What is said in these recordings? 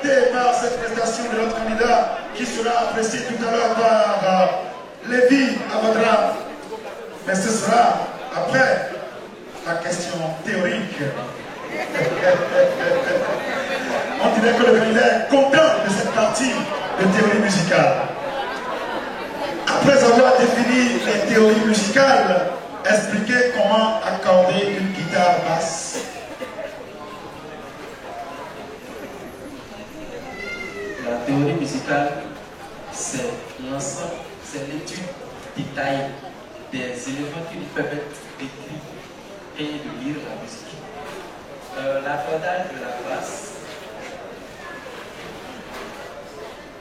invité par cette prestation de notre candidat qui sera apprécié tout à l'heure par Lévi Avadra. Mais ce sera après la question théorique. On dirait que le candidat est content de cette partie de théorie musicale. Après avoir défini les théories musicales, expliquez comment accorder une guitare basse. La théorie musicale, c'est l'ensemble, c'est l'étude détaillée des éléments qui nous permettent d'écrire et de lire la musique. L'accordage de la basse,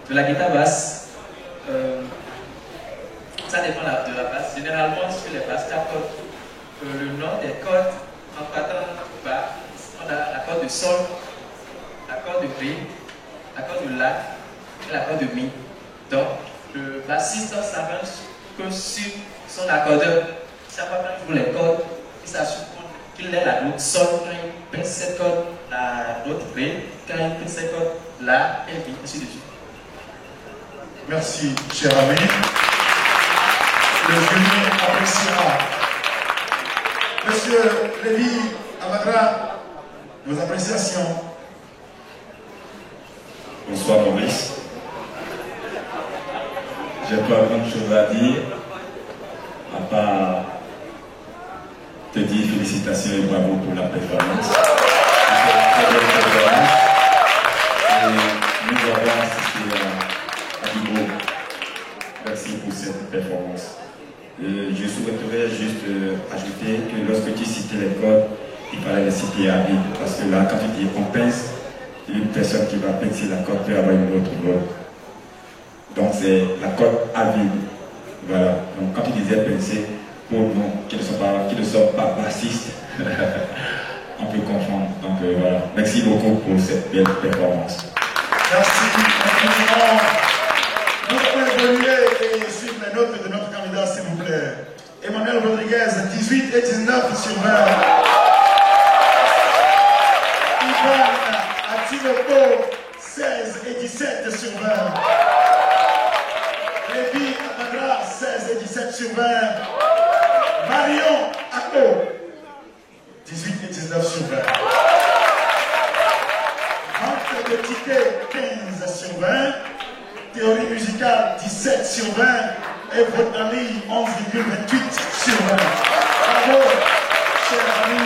de la guitare basse, ça dépend de la basse. Généralement, sur les basses d'accords, le nom des cordes en partant bas, on a l'accord de sol, l'accord de ré, l'accord de la et l'accord de mi. Donc, le bassiste s'avance que sur son accordeur, ça va prendre pour les cordes, il s'assure qu'il ait la note sol quand il pince cette corde, la note ré quand il pince cette corde, la et mi, ainsi de suite. Merci, cher ami. Le jury appréciera. Monsieur Lévi Avadra, vos appréciations. Bonsoir Maurice. J'ai pas grand chose à dire, à part te dire félicitations et bravo pour la performance. C'est une très belle performance. Et nous avons assisté à Bibo. Merci pour cette performance. Je souhaiterais juste ajouter que lorsque tu citais les codes, il fallait les citer à vide. Parce que là, quand tu dis on pince, une personne qui va pincer la corde peut avoir une autre note. Donc c'est la corde à vide. Voilà. Donc quand tu disais pincer, pour nous qui ne sont pas bassistes, on peut confondre. Donc voilà. Merci beaucoup pour cette belle performance. Merci infiniment. Vous pouvez évoluer et suivre les notes de notre candidat, s'il vous plaît. Emmanuel Rodriguez, 18 et 19 sur 20. Ivan Atinopo, 16 et 17 sur 20. Lévi Avadra, 16 et 17 sur 20. Marion Ako, 18 et 19 sur 20. Vente de tickets, 15 sur 20. Théorie musicale, 17 sur 20. Et votre ami, 11,28 sur 20. Bravo, cher ami.